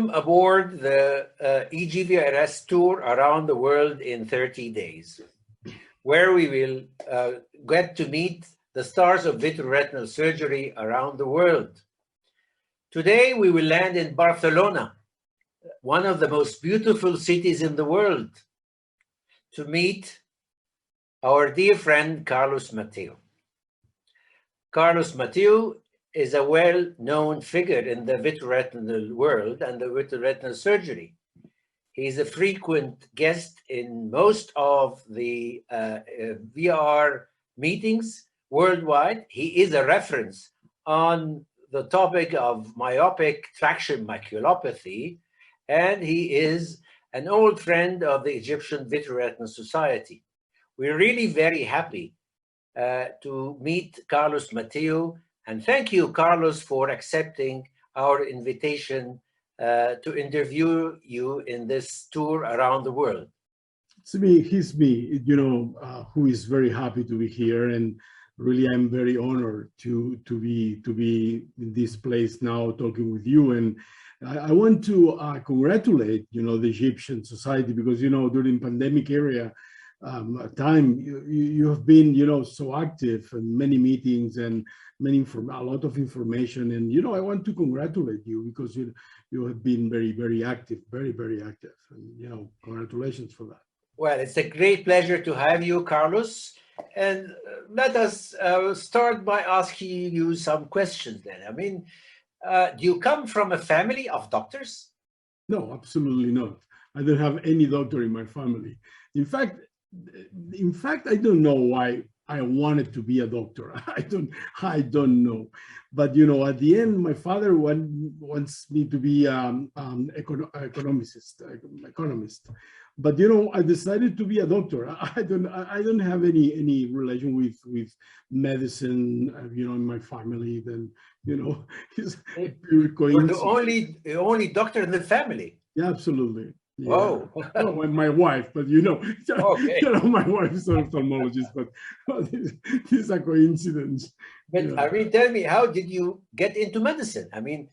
Welcome aboard the EGVRS tour around the world in 30 days, where we will get to meet the stars of vitreoretinal surgery around the world. Today, we will land in Barcelona, one of the most beautiful cities in the world, to meet our dear friend, Carlos Mateu. Carlos Mateu is a well-known figure in the vitreoretinal world and the vitreoretinal surgery. He's a frequent guest in most of the VR meetings worldwide. He is a reference on the topic of myopic traction maculopathy, and he is an old friend of the Egyptian Vitreoretinal Society. We're really very happy to meet Carlos Mateu. And thank you, Carlos, for accepting our invitation to interview you in this tour around the world. It's me, he's me, who is very happy to be here. And really, I'm very honored to be in this place now talking with you. And I want to congratulate, the Egyptian Society, because, during pandemic area, time you have been so active in many meetings and a lot of information, and I want to congratulate you because you have been very active, very active, and congratulations for that. Well, it's a great pleasure to have you, Carlos, and let us start by asking you some questions then. I mean, do you come from a family of doctors? No, absolutely not. I don't have any doctor in my family. In fact, I don't know why I wanted to be a doctor. I don't know. But, at the end, my father wants me to be economist. But, I decided to be a doctor. I don't have any relation with medicine, in my family. Then, it's pure coincidence. You're the only doctor in the family. Yeah, absolutely. Yeah. Oh, well, my wife, but okay. My wife is an ophthalmologist, but it's a coincidence. But I mean, tell me, how did you get into medicine? I mean,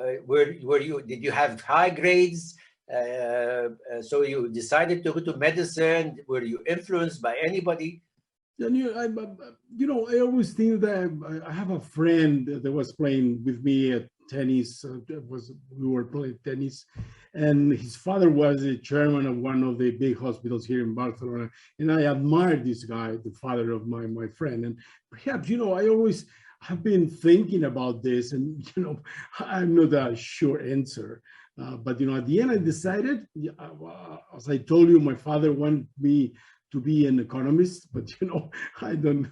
did you have high grades? So you decided to go to medicine? Were you influenced by anybody? And I always think that I have a friend that was playing with me at tennis. We were playing tennis, and his father was the chairman of one of the big hospitals here in Barcelona. And I admired this guy, the father of my friend. And perhaps, I always have been thinking about this, and I'm not a sure answer. But at the end, I decided, as I told you, my father wanted me to be an economist, but I don't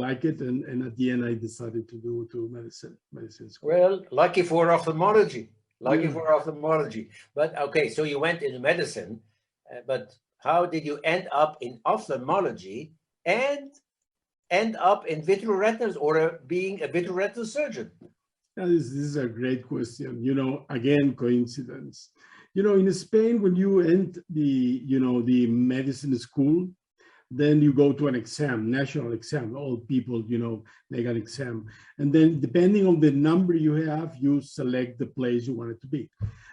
like it, and at the end I decided to do medicine school. Well, lucky for ophthalmology. But okay, so you went into medicine, but how did you end up in ophthalmology and end up in vitreoretinals or being a vitreoretinal surgeon? This is a great question. Again, coincidence. In Spain, when you end the medicine school, then you go to an exam, national exam. All people, make an exam. And then depending on the number you have, you select the place you wanted to be.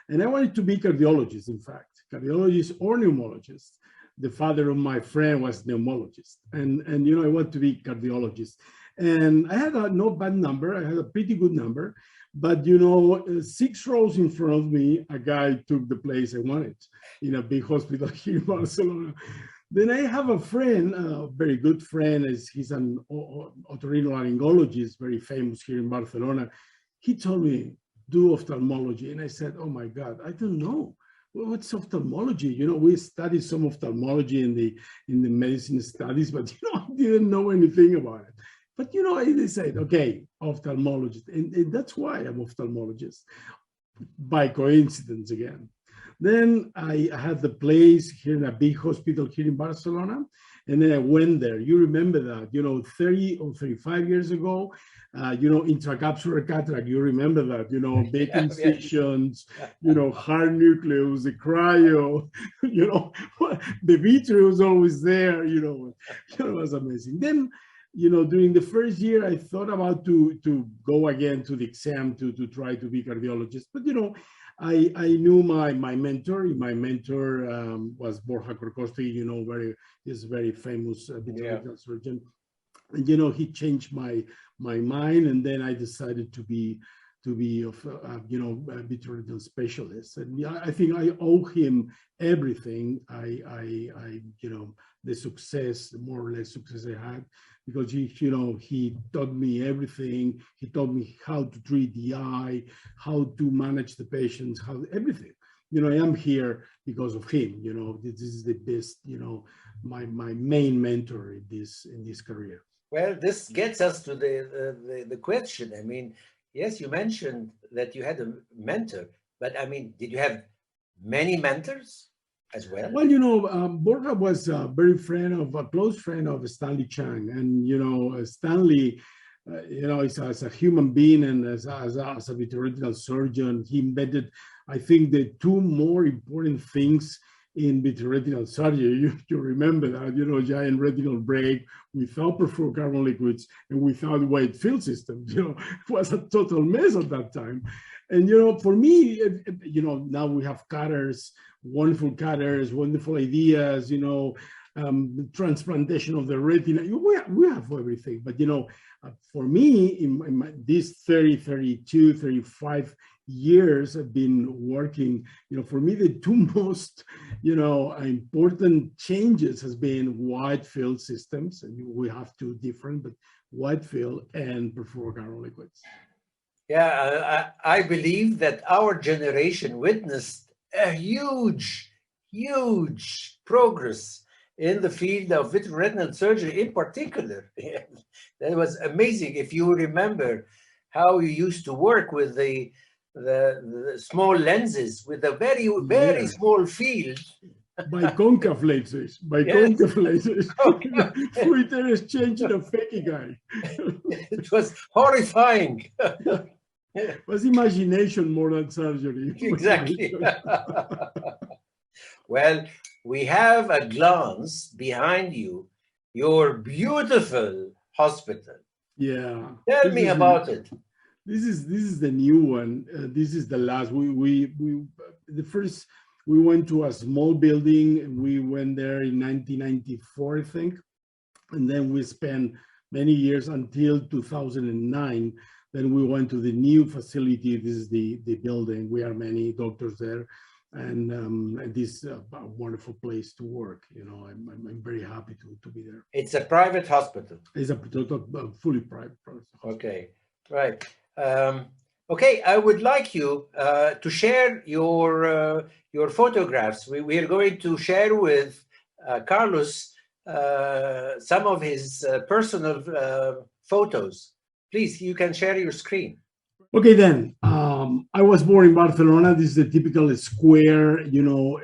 And I wanted to be cardiologist, in fact, cardiologist or pneumologist. The father of my friend was pneumologist. And I want to be cardiologist. And I had a not bad number. I had a pretty good number. But, 6 rows in front of me, a guy took the place I wanted in a big hospital here in Barcelona. Then I have a friend, a very good friend, he's an otorhinolaryngologist, very famous here in Barcelona. He told me, do ophthalmology. And I said, oh my God, I don't know. Well, what's ophthalmology? We studied some ophthalmology in the medicine studies, but, I didn't know anything about it. But, I decided, okay, ophthalmologist. And that's why I'm ophthalmologist, by coincidence again. Then I had the place here in a big hospital here in Barcelona. And then I went there. You remember that, 30 or 35 years ago, intracapsular cataract, you remember that, big incisions, hard nucleus, the cryo, the Vitro was always there, it was amazing. Then, during the first year, I thought about to go again to the exam to try to be cardiologist. But, I knew my mentor. My mentor was Borja Corcosti, he's a very famous Yeah. vitreoretinal surgeon. And, he changed my mind, and then I decided to be a vitreoretinal specialist. And yeah, I think I owe him everything. The success, more or less success I had, because he taught me everything. He taught me how to treat the eye, how to manage the patients, how everything. I am here because of him. This is the best. My main mentor in this career. Well, this gets us to the question. I mean, yes, you mentioned that you had a mentor, but I mean, did you have many mentors as well? Well, Borja was a close friend of Stanley Chang, and Stanley, as a human being and as a vitreoretinal surgeon, he invented, I think, the two more important things in vitreoretinal surgery. You remember that, giant retinal break without perfluorocarbon liquids and without wide field systems. It was a total mess at that time. And, for me, now we have cutters, wonderful ideas, transplantation of the retina. We have everything. But, for me, in these 30, 32, 35 years I've been working, for me, the two most, important changes has been wide field systems. And we have two different, but wide field and perfluorocarbon liquids. Yeah, I believe that our generation witnessed a huge progress in the field of vitreoretinal surgery in particular. That was amazing. If you remember how you used to work with the small lenses with a very small field. Concave lenses. Concave lenses. Fluid exchange in a fake guy. It was horrifying. It was imagination more than surgery. Exactly. Well, we have a glance behind you, your beautiful hospital. Yeah. Tell me about it. This is the new one. This is the last. We went to a small building. We went there in 1994, I think, and then we spent many years until 2009. Then we went to the new facility. This is the building. We are many doctors there, and this is a wonderful place to work. I'm very happy to be there. It's a private hospital. It's a fully private hospital. Okay, right. Okay, I would like you to share your photographs. We are going to share with Carlos some of his personal photos. Please, you can share your screen. Okay, then. I was born in Barcelona. This is the typical square,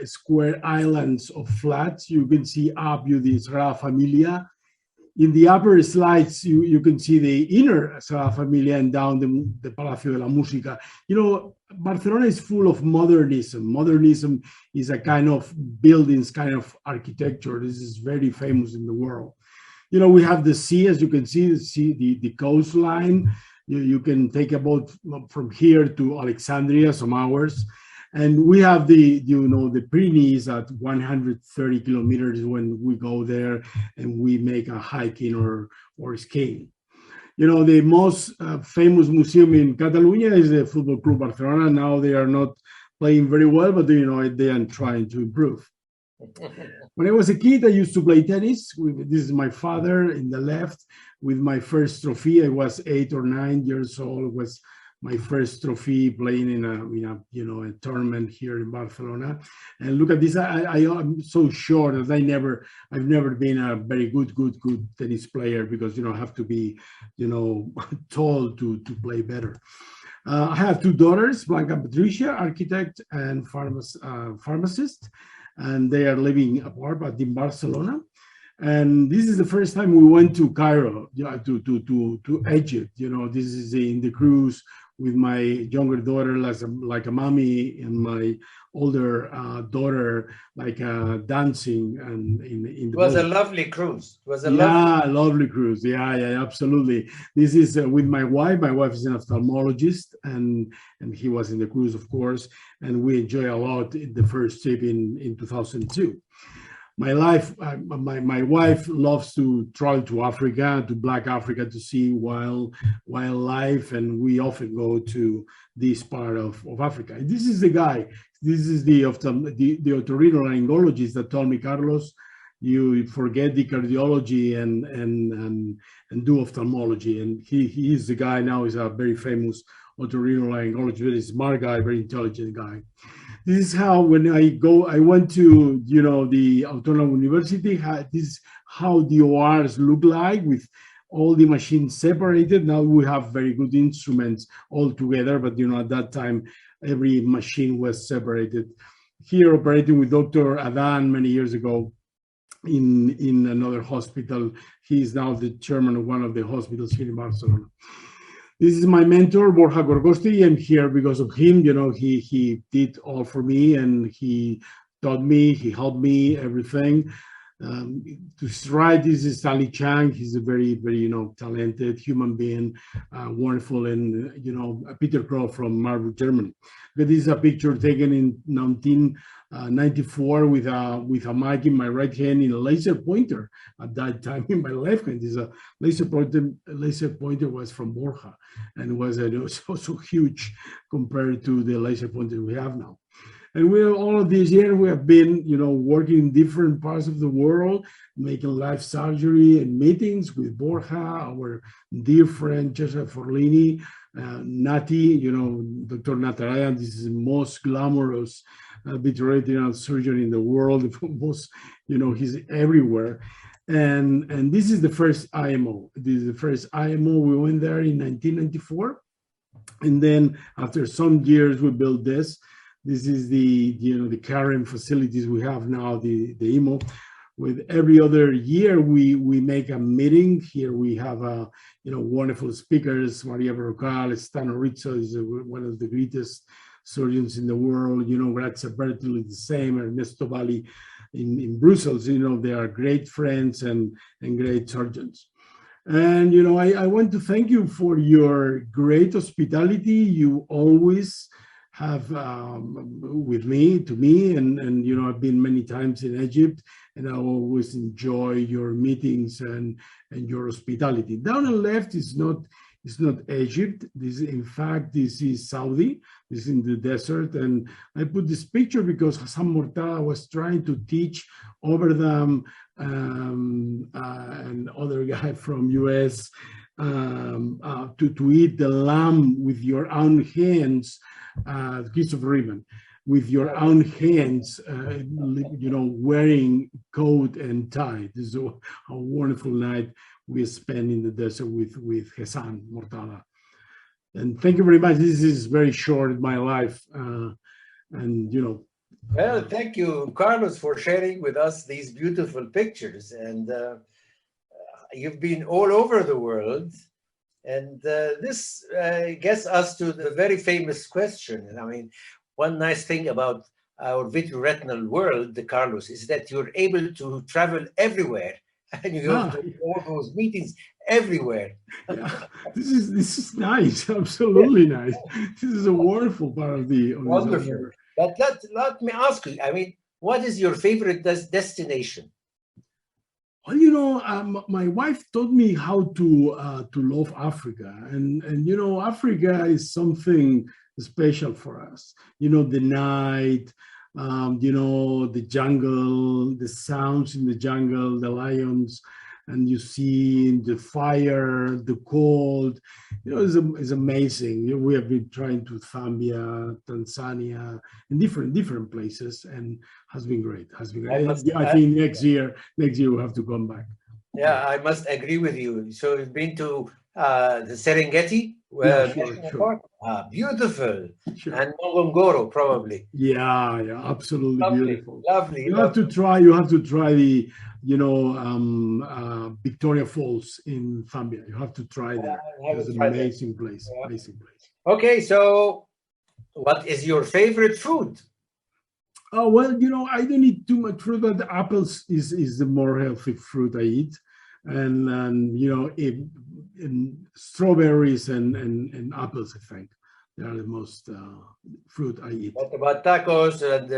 square islands of flats. You can see up you the Sagrada Familia. In the upper slides, you can see the inner Sagrada Familia, and down the Palacio de la Música. Barcelona is full of modernism. Modernism is a kind of buildings, kind of architecture. This is very famous in the world. We have the sea, as you can see, the coastline. You can take a boat from here to Alexandria, some hours. And we have the Pyrenees at 130 kilometers when we go there and we make a hiking or skiing. The most famous museum in Catalonia is the Football Club Barcelona. Now they are not playing very well, but they are trying to improve. When I was a kid, I used to play tennis. This is my father in the left with my first trophy. I was 8 or 9 years old. It was my first trophy playing in a tournament here in Barcelona. And look at this. I'm so short that I've never been a very good tennis player, because I have to be tall to play better. I have two daughters, Blanca and Patricia, architect and pharmacist, and they are living apart, but in Barcelona. And this is the first time we went to Cairo, to Egypt. This is in the cruise with my younger daughter like a mommy, and my older daughter like dancing and in It the was a boat. lovely cruise. It was a lovely. Yeah, lovely cruise. Yeah, yeah, absolutely. This is with my wife. My wife is an ophthalmologist, and he was in the cruise, of course. And we enjoy a lot the first trip in 2002. My wife loves to travel to Africa, to Black Africa, to see wildlife, and we often go to this part of Africa. And this is the guy. This is the otorhinolaryngologist that told me, Carlos, you forget the cardiology and do ophthalmology. And he is the guy now. He's a very famous otorhinolaryngologist, very smart guy, very intelligent guy. This is how when I went to the Autonomous University. This is how the ORs look like with all the machines separated. Now we have very good instruments all together, but at that time every machine was separated. Here operating with Dr. Adan many years ago in another hospital. He is now the chairman of one of the hospitals here in Barcelona. This is my mentor, Borja Gorgosti. I'm here because of him. He did all for me, and he taught me, he helped me, everything. To his right, this is Stanley Chang. He's a very, very, talented human being, wonderful, and, Peter Crow from Marburg, Germany. But this is a picture taken in 1994 with a mic in my right hand in a laser pointer. At that time, in my left hand, is a laser pointer. Laser pointer was from Borja, and was also huge compared to the laser pointer we have now. And all of these years, we have been, working in different parts of the world, making life surgery and meetings with Borja, our dear friend Cesar Forlini, Nati, Dr. Natarayan. This is the most glamorous vitreoretinal surgeon in the world. Most, he's everywhere. And this is the first IMO. This is the first IMO. We went there in 1994. And then after some years, we built this. This is the current facilities we have now, the IMO. With every other year, we make a meeting. Here we have wonderful speakers. Maria Berrocal, Stano Rizzo is one of the greatest surgeons in the world. Grazia Bertoli the same. Ernesto Valli in Brussels. They are great friends and great surgeons. And I want to thank you for your great hospitality. You always have with me, and I've been many times in Egypt, and I always enjoy your meetings and your hospitality. Down on the left is not Egypt. In fact, this is Saudi. This is in the desert, and I put this picture because Hassan Mortada was trying to teach Oberdam and other guy from US to eat the lamb with your own hands. Christopher Riemann, with your own hands, wearing coat and tie. This is a wonderful night we spent in the desert with Hassan Mortada. And thank you very much. This is very short in my life, Well, thank you, Carlos, for sharing with us these beautiful pictures. And you've been all over the world. And this gets us to the very famous question. And I mean, one nice thing about our vitreoretinal world, Carlos, is that you're able to travel everywhere, and you go to all those meetings everywhere. Yeah, this is nice, absolutely nice. This is a wonderful part of the. Wonderful. But let me ask you. I mean, what is your favorite destination? Well, my wife taught me how to love Africa, and Africa is something special for us. The night, the jungle, the sounds in the jungle, the lions, and you see the fire, the cold. It's amazing. We have been trying to Zambia, Tanzania, and different places, and has been great. I think next year we'll have to come back. Yeah, I must agree with you. So you've been to the Serengeti? Sure. Beautiful. Sure. And Ngorongoro, probably. Yeah, absolutely lovely, beautiful. Lovely. You have to try the Victoria Falls in Zambia. You have to try that. It's an amazing place. Amazing place. Okay, so what is your favorite food? Oh, well, I don't eat too much fruit, but the apples is the more healthy fruit I eat. And strawberries and apples, I think. They are the most fruit I eat. What about tacos and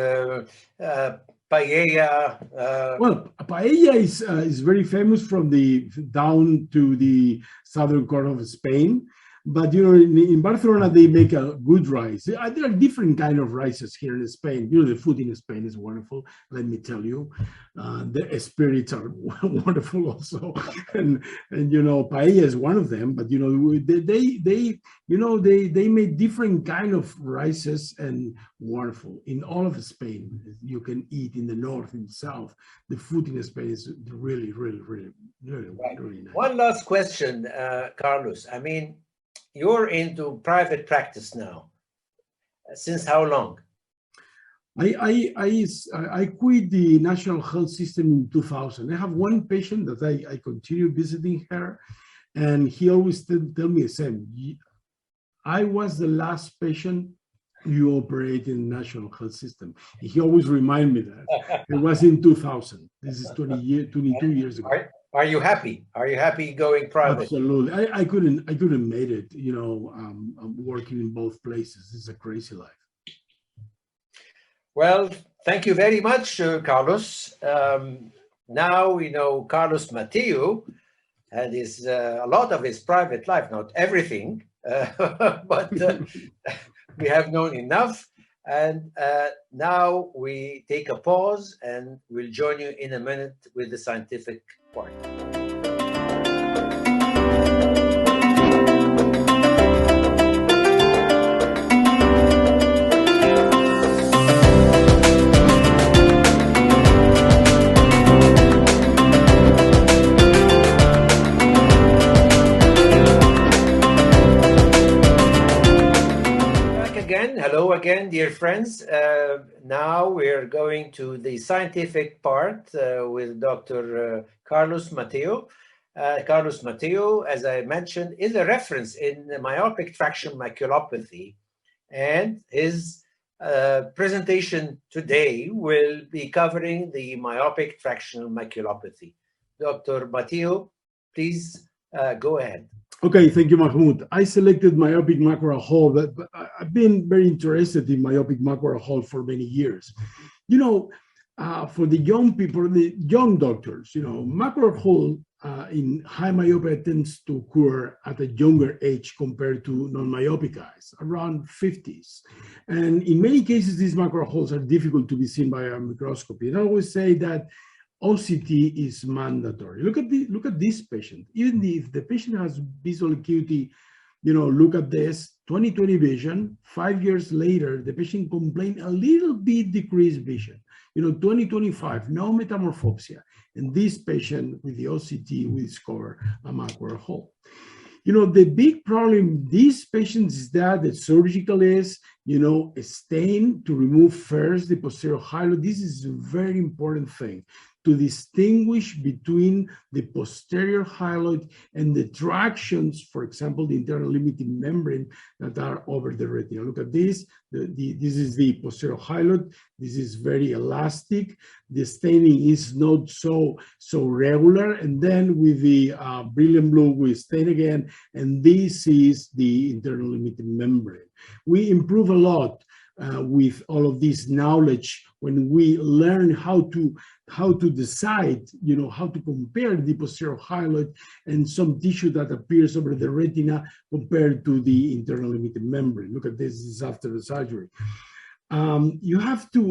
paella? Well, paella is very famous from the down to the southern corner of Spain. But in Barcelona they make a good rice. There are different kind of rices here in Spain. The food in Spain is wonderful. Let me tell you, the spirits are wonderful also, and paella is one of them. But they make different kind of rices and wonderful in all of Spain. You can eat in the north and south. The food in Spain is really, really, really, really, Right. really nice. One last question, Carlos. I mean, you're into private practice now. Since how long? I quit the national health system in 2000. I have one patient that I continue visiting her, and he always tell me the same. I was the last patient you operate in the national health system. He always remind me that. It was in 2000. This is 22 years ago. Are you happy? Are you happy going private? Absolutely. I couldn't made it, I'm working in both places. It's a crazy life. Well, thank you very much, Carlos. Now we know Carlos Mateo and a lot of his private life, not everything, but we have known enough. And now we take a pause and we'll join you in a minute with the scientific part. Hello again, dear friends. Now we're going to the scientific part with Dr. Carlos Mateo. Carlos Mateo, as I mentioned, is a reference in myopic traction maculopathy, and his presentation today will be covering the myopic traction maculopathy. Dr. Mateo, please go ahead. Okay, thank you, Mahmoud. I selected myopic macular hole, but I've been very interested in myopic macular hole for many years. For the young people, the young doctors, macular hole in high myopia tends to occur at a younger age compared to non-myopic eyes, around 50s. And in many cases, these macular holes are difficult to be seen by a microscopy. And I always say that OCT is mandatory. Look at this patient. Even if the patient has visual acuity, look at this 20/20 vision. 5 years later, the patient complained a little bit decreased vision. 20/25, no metamorphopsia. And this patient with the OCT will discover a macular hole. The big problem in these patients is that the surgical is, a stain to remove first the posterior hyaloid. This is a very important thing, to distinguish between the posterior hyaloid and the tractions, for example, the internal limiting membrane that are over the retina. Look at this. This is the posterior hyaloid. This is very elastic. The staining is not so regular. And then with the brilliant blue, we stain again. And this is the internal limiting membrane. We improve a lot with all of this knowledge when we learn how to decide, how to compare the posterior hyaloid and some tissue that appears over the retina compared to the internal limiting membrane. Look at this. This is after the surgery. You have to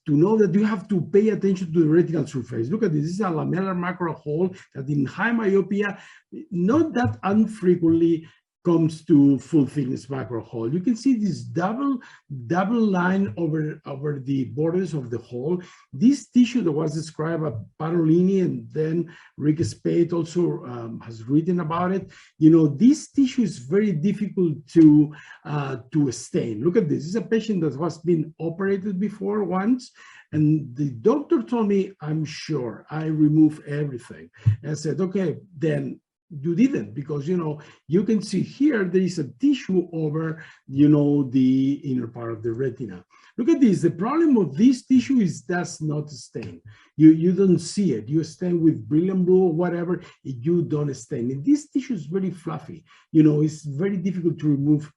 know that you have to pay attention to the retinal surface. Look at this. This is a lamellar macular hole that in high myopia, not that unfrequently comes to full thickness macular hole. You can see this double line over the borders of the hole. This tissue that was described by Parolini, and then Rick Spade also has written about it. This tissue is very difficult to stain. Look at this. This is a patient that has been operated before once, and the doctor told me, I'm sure I remove everything. And I said, okay, then you didn't, because you can see here there is a tissue over the inner part of the retina. Look at this. The problem of this tissue is does not stain. You don't see it. You stain with brilliant blue or whatever, you don't stain. And this tissue is very fluffy. It's very difficult to remove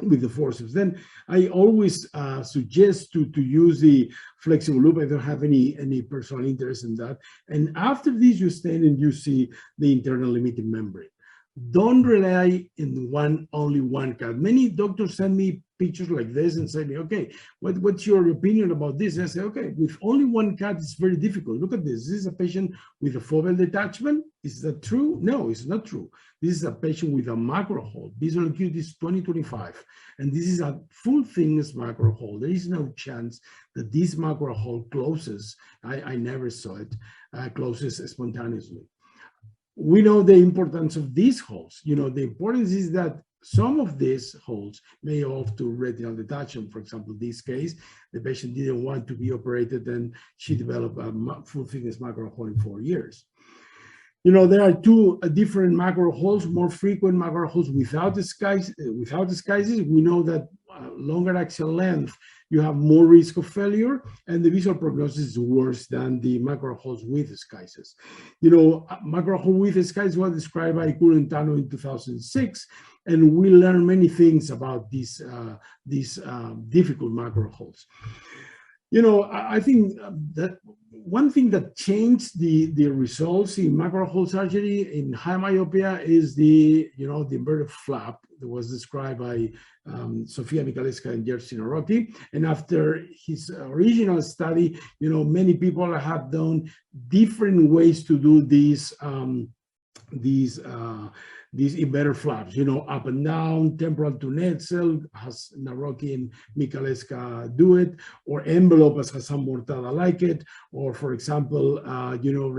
with the forceps. Then I always suggest to use the flexible loop. I don't have any personal interest in that. And after this, you stain and you see the internal limiting membrane. Don't rely in only one cut. Many doctors send me pictures like this and say, okay, what's your opinion about this? And I say, okay, with only one cut, it's very difficult. Look at this. This is a patient with a foveal detachment. Is that true? No, it's not true. This is a patient with a macro hole. Visual acuity is 20/25. And this is a full thickness macro hole. There is no chance that this macro hole closes. I never saw it, closes spontaneously. We know the importance of these holes. The importance is that some of these holes may evolve to retinal detachment. For example, this case, the patient didn't want to be operated and she developed a full thickness macro hole in 4 years. There are two different macro holes, more frequent macro holes without disguises. We know that longer axial length, you have more risk of failure, and the visual prognosis is worse than the macro holes with disguises. Macro hole with disguise was described by Curentano in 2006, and we learned many things about these difficult macro holes. I think that one thing that changed the results in macro hole surgery in high myopia is the inverted flap that was described by Sofia Michalewska and Jerzy Narocki. And after his original study, many people have done different ways to do these inverted flaps, up and down, temporal to net cell, as Narocki and Michalewska do it, or envelope as Hassan Mortada like it, or for example,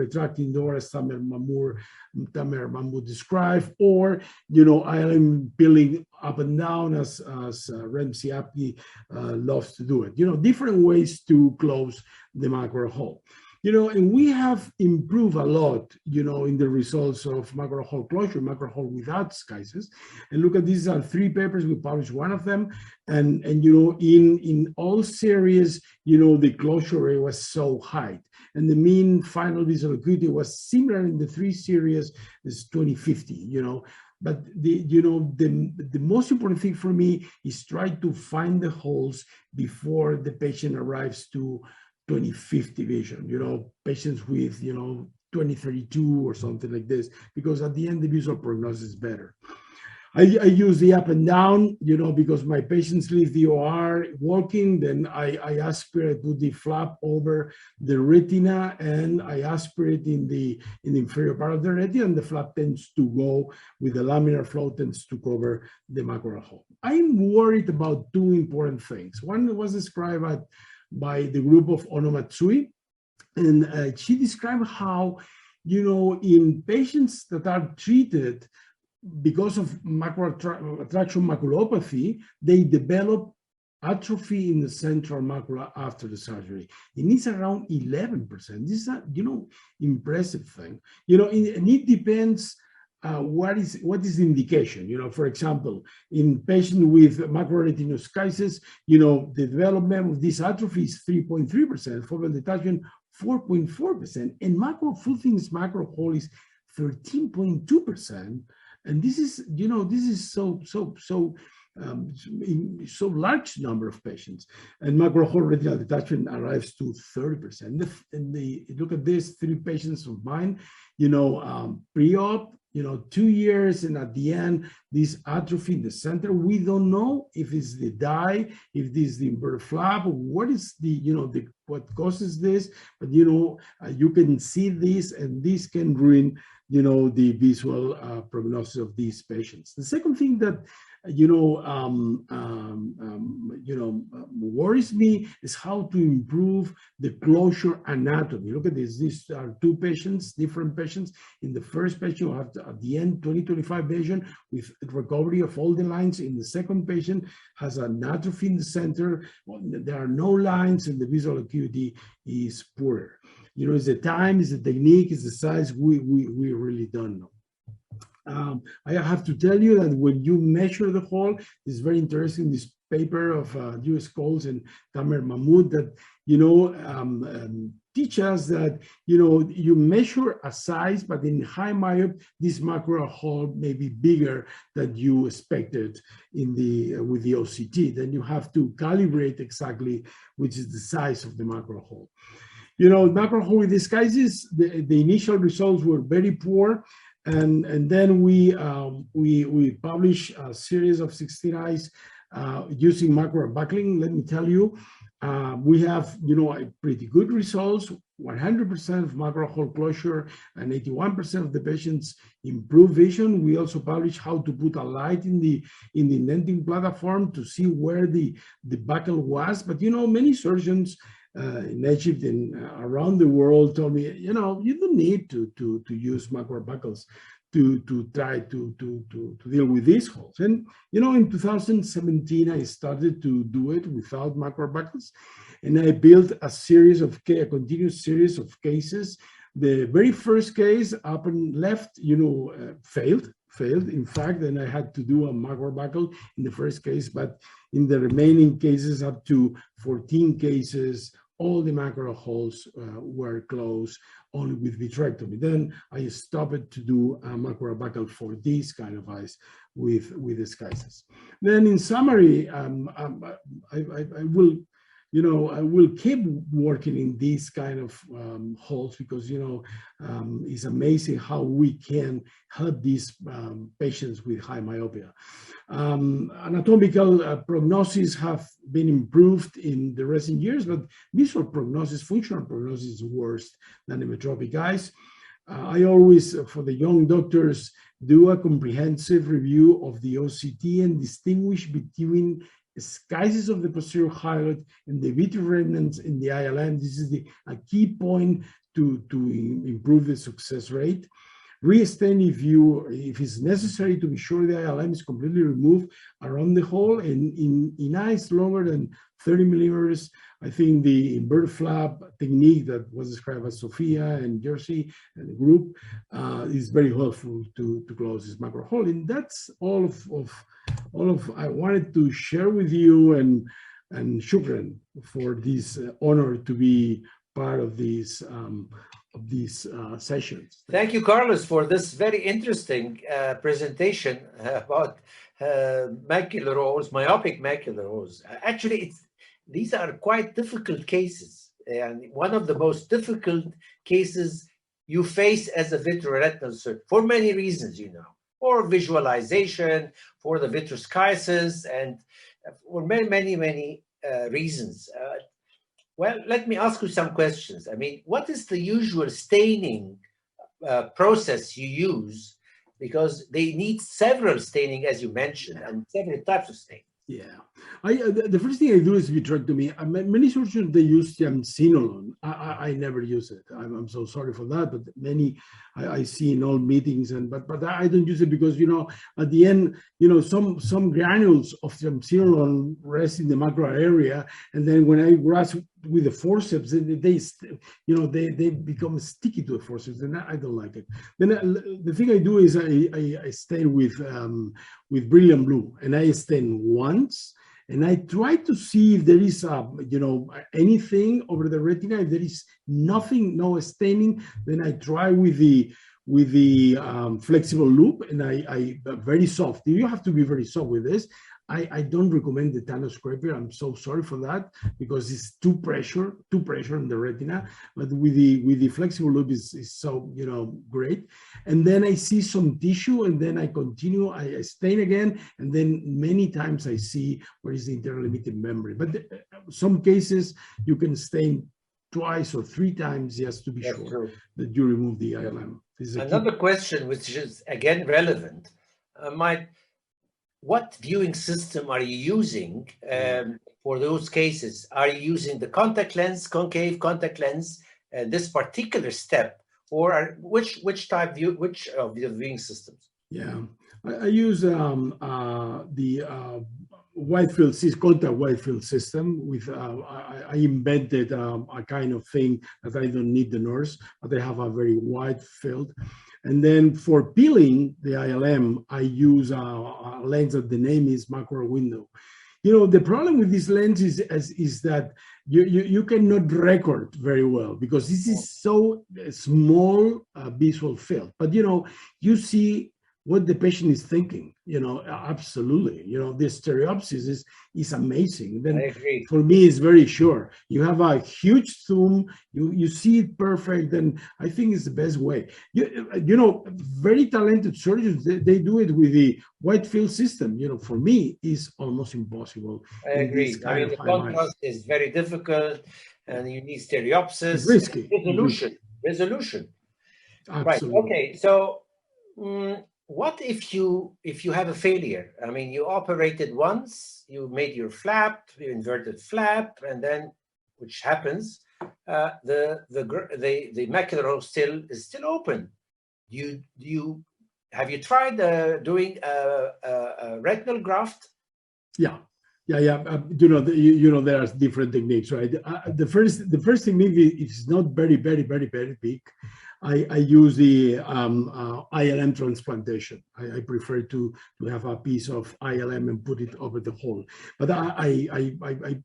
retracting door as Tamer Mahmoud described, or, ILM peeling up and down as Remzi Apki loves to do it. Different ways to close the macro hole. And we have improved a lot, in the results of macro hole closure, macro hole without disguises. And look at these are 3 papers. We published one of them. And in all series, the closure rate was so high. And the mean final visual acuity was similar in the 3 series as 2050, But the most important thing for me is try to find the holes before the patient arrives to 2050 vision, patients with, 2032 or something like this, because at the end, the visual prognosis is better. I use the up and down, because my patients leave the OR walking, then I aspirate, put the flap over the retina, and I aspirate in the inferior part of the retina, and the flap tends to go with the laminar flow, tends to cover the macro hole. I'm worried about 2 important things. One was described by the group of Ono Matsui, and she described how, in patients that are treated because of macro-attraction maculopathy, they develop atrophy in the central macula after the surgery. It needs around 11%. This is a, impressive thing. And it depends what is the indication. For example, in patients with macroretinoschisis, the development of this atrophy is 3.3%, foveal detachment 4.4%, and full thickness macro hole is 13.2%. And this is, this is so large number of patients, and macro hole retinal detachment arrives to 30%. Look at this, 3 patients of mine, pre-op, 2 years, and at the end, this atrophy in the center. We don't know if it's the dye, if this is the inverted flap, what is what causes this, but you can see this, and this can ruin the visual prognosis of these patients. The second thing that worries me is how to improve the closure anatomy. Look at this. These are 2 patients, different patients. In the first patient, you have at the end 20/25 vision with recovery of all the lines. In the second patient, has an atrophy in the center. There are no lines, and the visual acuity is poorer. Is the time, is the technique, is the size? We really don't know. I have to tell you that when you measure the hole, it's very interesting. This paper of U.S. Coles and Tamer Mahmoud that teach us that you measure a size, but in high myop, this macular hole may be bigger than you expected with the OCT. Then you have to calibrate exactly which is the size of the macular hole. Macular hole with disguises, the initial results were very poor. And then we published a series of 16 eyes using macular buckling. Let me tell you, we have pretty good results. 100% of macular hole closure and 81% of the patients improve vision. We also published how to put a light in the indenting platform to see where the buckle was. But many surgeons in Egypt and around the world told me, you don't need to use macular buckles to try to deal with these holes. And in 2017, I started to do it without macular buckles, and I built a continuous series of cases. The very first case up and left, failed. In fact, and I had to do a macular buckle in the first case, but in the remaining cases, up to 14 cases, all the macular holes were closed only with vitrectomy. Then I stopped to do a macular buckle for these kind of eyes with disguises. Then in summary, I will keep working in these kind of holes because, it's amazing how we can help these patients with high myopia. Anatomical prognosis have been improved in the recent years, but visual prognosis, functional prognosis is worse than the metropic eyes. I always, for the young doctors, do a comprehensive review of the OCT and distinguish between schisis of the posterior hyaloid and the vitreous remnants in the ILM. This is a key point to improve the success rate. Re-stain if it's necessary to be sure the ILM is completely removed around the hole. And in eyes longer than 30 millimeters, I think the inverted flap technique that was described by Sophia and Jersey and the group is very helpful to close this macular hole. And that's all of I wanted to share with you, and shukran for this honor to be part of these sessions. Thank you, Carlos, for this very interesting presentation about macular holes, myopic macular holes. Actually, these are quite difficult cases, and one of the most difficult cases you face as a vitreoretinal surgeon for many reasons, for visualization, for the vitroschisis, and for many reasons. Well, let me ask you some questions. What is the usual staining process you use? Because they need several staining, as you mentioned, and several types of staining. Yeah, the first thing I do is vitrectomy. Many surgeons, they use triamcinolone. I never use it. I'm so sorry for that, but many I see in all meetings, but I don't use it because at the end some granules of triamcinolone rest in the macular area, and then when I grasp with the forceps, they become sticky to the forceps, and I don't like it. Then the thing I do is I stain with brilliant blue, and I stain once, and I try to see if there is anything over the retina. If there is nothing, no staining, then I try with the flexible loop, and I very soft. You have to be very soft with this. I don't recommend the Thanos scraper. I'm so sorry for that because it's too pressure on the retina. But with the flexible loop is so great. And then I see some tissue, and then I continue. I stain again, and then many times I see where is the interlimited membrane. But some cases you can stain twice or three times just to be sure that you remove the ILM. Another question, which is again relevant, what viewing system are you using for those cases? Are you using the contact lens, concave contact lens, this particular step, or which of the viewing systems? Yeah, I use the wide field contact wide field system. With I invented a kind of thing that I don't need the nurse, but I have a very wide field. And then for peeling the ILM, I use a lens that the name is Macular Window. The problem with this lens is that you cannot record very well because this is so small visual field. But you see what the patient is thinking. Absolutely. The stereopsis is amazing. Then I agree. for me, it's very sure. You have a huge zoom. You see it perfect, and I think it's the best way. Very talented surgeons they do it with the wide field system. For me, it's almost impossible. I agree. I mean, the contrast is very difficult, and you need stereopsis. It's risky. Resolution. Absolutely. Right. Okay. So, what if you have a failure? I mean, you operated once, you made your flap, you inverted flap, and then, which happens, the macular hole is still open. Have you tried doing a retinal graft? Yeah. There are different techniques, right? The first technique is not very, very, very, very big. I use the ILM transplantation. I prefer to have a piece of ILM and put it over the hole. But I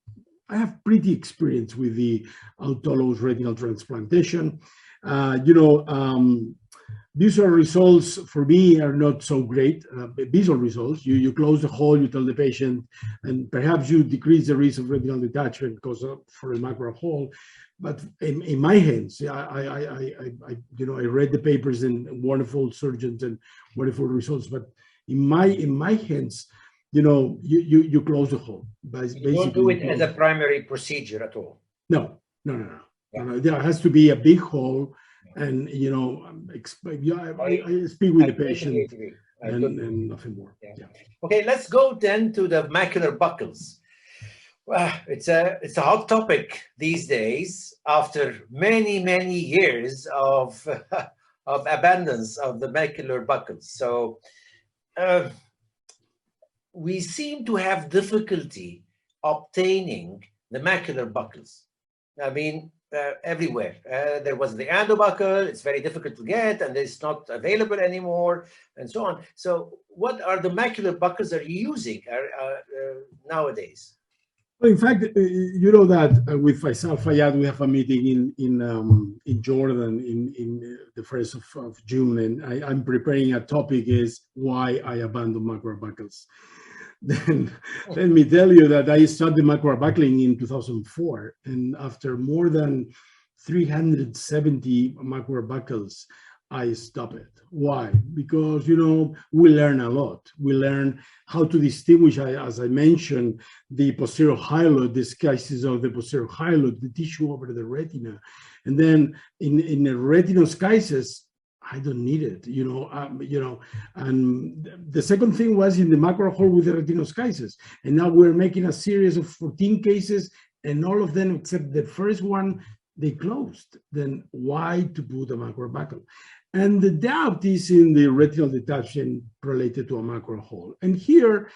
have pretty experience with the autologous retinal transplantation. Visual results for me are not so great. Visual results, you close the hole, you tell the patient, and perhaps you decrease the risk of retinal detachment because for a macular hole. But in my hands, I read the papers and wonderful surgeons and wonderful results. But in my hands, you close the hole. You don't do it as a primary procedure at all. No. There has to be a big hole. And I speak with the patient and nothing more. Yeah. Okay, let's go then to the macular buckles. It's a hot topic these days after many years of abundance of the macular buckles. So we seem to have difficulty obtaining the macular buckles. I mean, everywhere. There was the endobuckle, it's very difficult to get, and it's not available anymore, and so on. So what are the macular buckles are you using nowadays? Well, in fact, that with Faisal Fayyad, we have a meeting in Jordan in the 1st of June, and I'm preparing a topic is why I abandoned macular buckles. Then let me tell you that I started macular buckling in 2004, and after more than 370 macular buckles, I stopped it. Why? Because we learn a lot. We learn how to distinguish, as I mentioned, the posterior hyaloid, the schisis of the posterior hyaloid, the tissue over the retina, and then in the retinoschisis, I don't need it, and the second thing was in the macular hole with the retinoschisis. And now we're making a series of 14 cases, and all of them, except the first one, they closed. Then why to put a macular buckle? And the doubt is in the retinal detachment related to a macular hole. And here,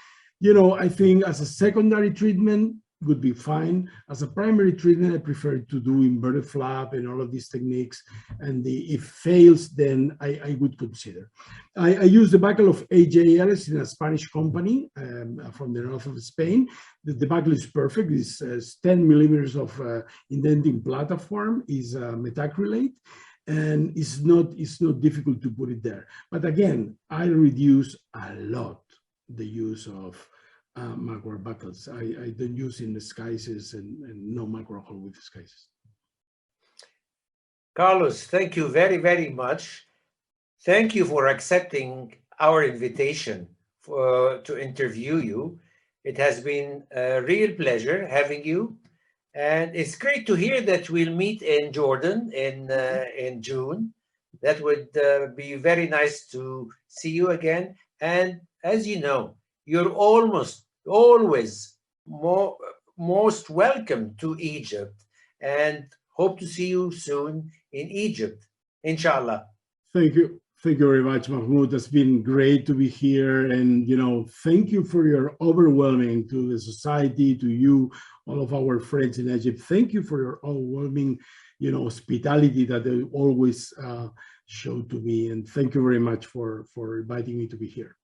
I think as a secondary treatment, would be fine. As a primary treatment, I prefer to do inverted flap and all of these techniques. And if fails, then I would consider. I use the buckle of AJ Ellis in a Spanish company from the north of Spain. The buckle is perfect. It's 10 millimeters of indenting platform, is methacrylate, and it's not difficult to put it there. But again, I reduce a lot the use of macular buckles. I don't use in the schisis and no macular hole with schisis. Carlos, thank you very much. Thank you for accepting our invitation to interview you. It has been a real pleasure having you. And it's great to hear that we'll meet in Jordan in June. That would be very nice to see you again. And as you know, you're always most welcome to Egypt, and hope to see you soon in Egypt, inshallah. Thank you very much, Mahmoud. It's been great to be here, and thank you for your overwhelming to the society, to you, all of our friends in Egypt. Thank you for your overwhelming hospitality that they always show to me. And thank you very much for inviting me to be here.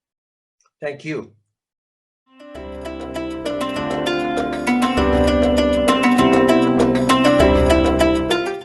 Thank you.